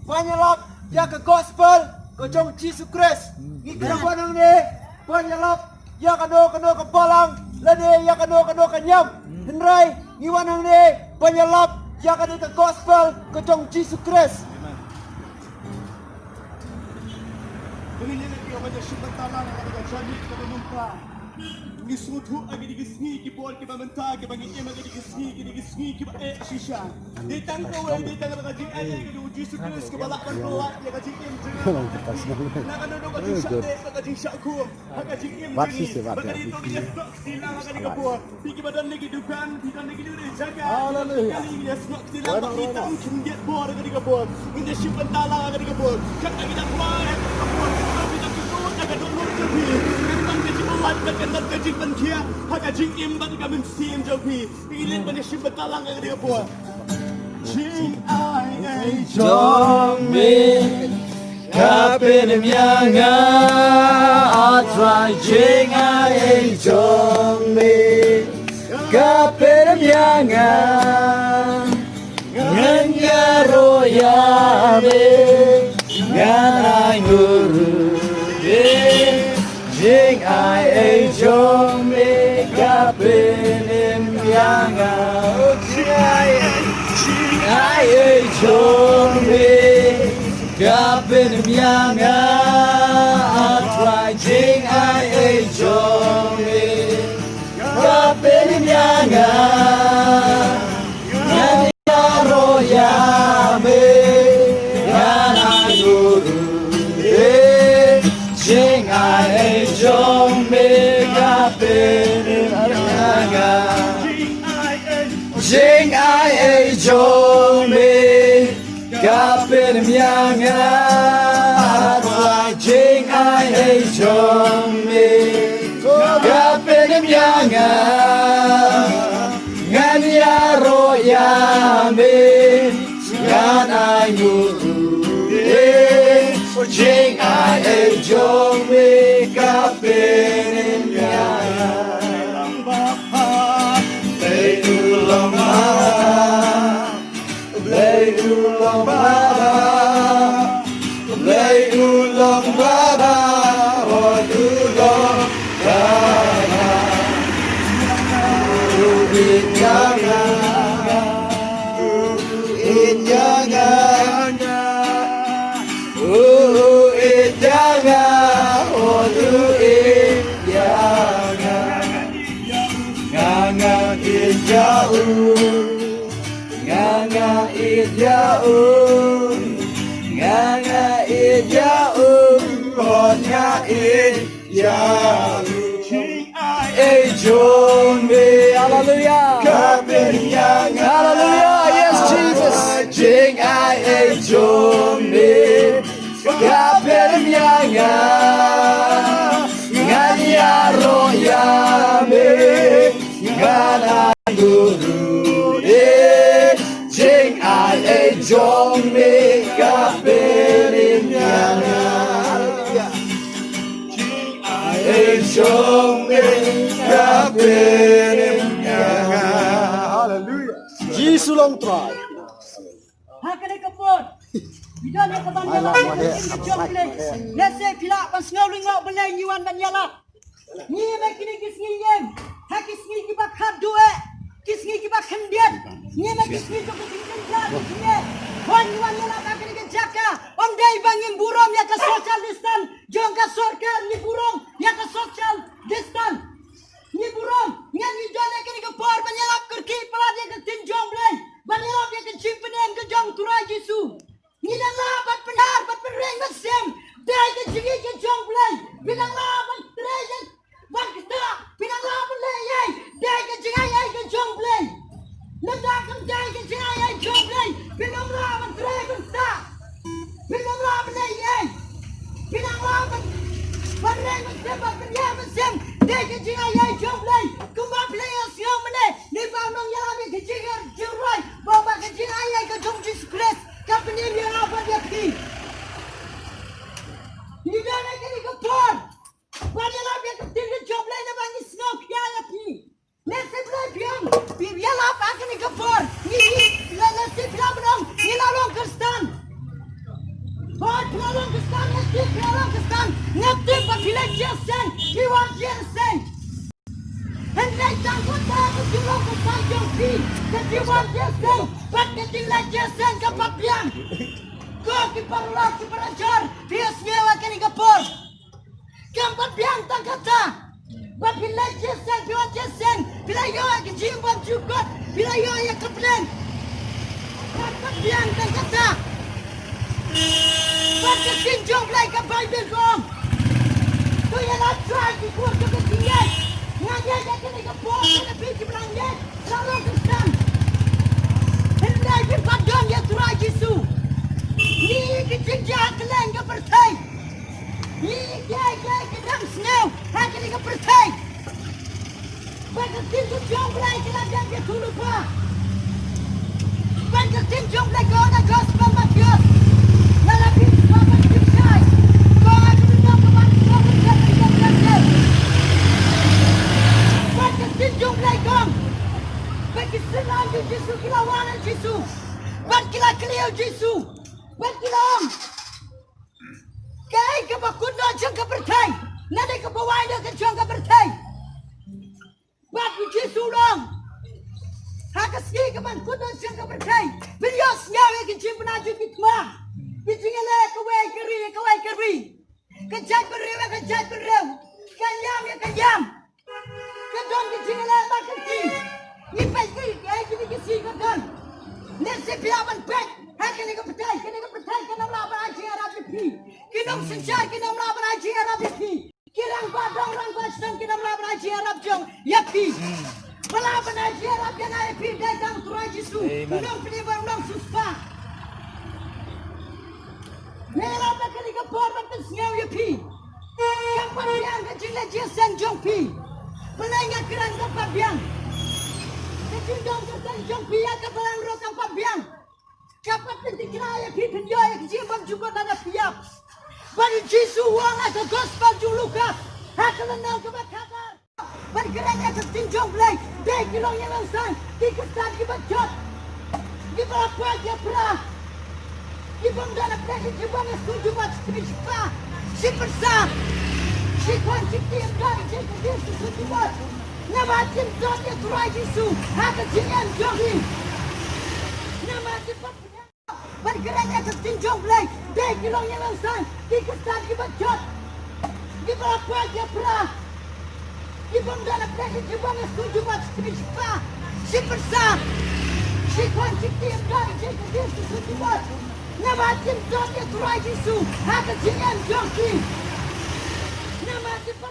Panyalap ya ke gospel ke jong Jesus Christ. Ngikra panang ni panyalap ya kano ke palang lade ya kano ke nyam. Henrai ngiwanang ni panyalap ya ke gospel ke jong Jesus Christ. Pengilin lagi orang yang syukur talang kepada jami kepada numpang. Ni suatu agi digisni ki bol ki bamenta ki bangi ema ki digisni ki shisha. Di tangko we di tangko ka jing ay ki uji sukres ki balak kan keluar ya ka jing em jeng. Na kan do ka jing syak ka jing syak ku. Ha jing em jeng. Bakari to ki stok sila ka di kapo. Pi badan lagi dukan, bidan lagi di jaga. Haleluya. Ya stok sila ka di tang kin get bor ka di kapo. Ini syukur talang ka di kapo. Kak lagi dak kuat kapo. Tapi tak kuat ka do nur ke pi. Mat kekenal kajing penkia, kajing imbat kami sim jogi. Ingin menyusun betalang yang dia buat. Jing ai jong me kapin myanga atrai jing ai jong me kapin myanga nganya roya me nganai guru jing ai jong me kapin myanga ai jong me kapin myanga atrai jing ai jong me kapin myanga nganya roya me nganai guru jing ai jong me kapin myanga jing ai jong me kapin myanga jing ai jong me kapin myanga ngan ya roya me ngan ai guru jing ai jong me kapin myanga Ulang baba, oh ulang baba, ulit jangan, ulit jangan, ulit jangan, oh ulit jangan, ngangan jauh. Nganga jauh, nganga jauh, konya jauh. Jong me, hallelujah. Kapin yang, hallelujah, yes Jesus. Jing ai jong me, kapin yang, nganya roya me, ngana guru. Jing ai jong me kapin myanga Jing ai jong me kapin myanga Hallelujah. Jesus long try. Hakane kapon. Bidon ke bandala ke joble. Lese pila pas ngawling ngau belai nyuan banyala. Ni me kini kisngi yem. Hakisngi ki bakhat duwe. Kisngi ki bakhendian. Ni me kisngi to kisngi plan ni. Wan nyuan nyala ka kini ke jaka. Om dai bangin burom ya ka social distance. Jong ka sorkar ni burom ya ka social distance. Ni burom ngan ni jone kini ke por banyala kurki pala dia ke tin joble. Banyala dia ke chimpenem ke jong turai Yesu. Ni dah labat benar, bat bereng mesim. Dai ke jigi ke jong play. Bilang labat trejen. Bat kita, bilang labat leyai. Dai ke jigi ai ke jong play. Ledak dai ke jigi ai jong play. Bilang labat trejen sa. Boy, penolong kesan, ngerti penolong kesan, ngerti pakilah jesen, jiwan jesen. Hendai tanggut aku julung kesan jongpi, kejiwan jesen, pakilah jesen kepapian. Kau kiparlah kiparajar, bias nyewa kini kapur. Keempat biang tangkata, pakilah jesen, jiwan jesen, bila yo kejiwan juga, bila yo yang keplen. Keempat biang tangkata. Pakai tinjau belai ke Bible kong. Tu yang nak try di kuat ke ketinggian. Ngajak dia kena ke bawah kena pergi belanja. Selalu kesan. Hendai berpadam ya Tuhan Yesus. Ni kecinjah keleng ke pertai. Ni gaya kedam snow. Hanya ke pertai. Pakai tinjau belai ke ladang dia tu lupa. Pakai tinjau belai ke orang gospel mafios. Lalapin bapak cipsai. Kau akan menang kepada kau berjaya tidak berjaya. Bagi tinjung lekong. Bagi senang Yesus kilawanan Yesus. Bagi kilau keliau Yesus. Bagi kilau. Kau kebakunda jangka bertai. Nanti kebawain dia jangka bertai. Bagi Yesus dong. Hakasi kebakunda jangka bertai. Beliau senyawa kecil penaju kitma. Bijingale kawai keri. Kejat berew. Kanyam ya kanyam. Kedon bijingale makati. Ipai kini kisi kedon. Nasi piaman pek. Kini ke petai kena melawan aji Arab pi. Kinong sencar kena melawan aji Arab pi. Kirang badong rang baston kena melawan aji Arab jong yapi. Melawan aji Arab yang api datang turai Yesus. Kinong penibar ulang susah. Merah makan ikan por makan sengaw ya pi. Kapan biang kecil aja senjong pi. Pelengat kerang kapan biang. Kecil dong senjong pi ya kapan ro kapan biang. Kapan penting keraya pi penjaya ya kecil bang juga nada piap. Bagi Yesus uang atau gospel juluka. Hakalan nau kebakaran. Bagi kerana kecil jong play. Dek kilong yang langsung. Dikesan kebacot. Diberapa aja perah. Ibang dalam kasih ibang setuju mat setuju si persah si kuantitas dari jadi setuju mat nama cinta dia turai Yesus ada jangan jogi nama cepat bergeraknya ke tinjau play dek kilongnya langsung dikesan kebacot di berapa aja perah ibang dalam kasih ibang setuju mat setuju si persah si kuantitas dari jadi setuju mat nama cinta dia turai Yesus ada jangan jogi nama cepat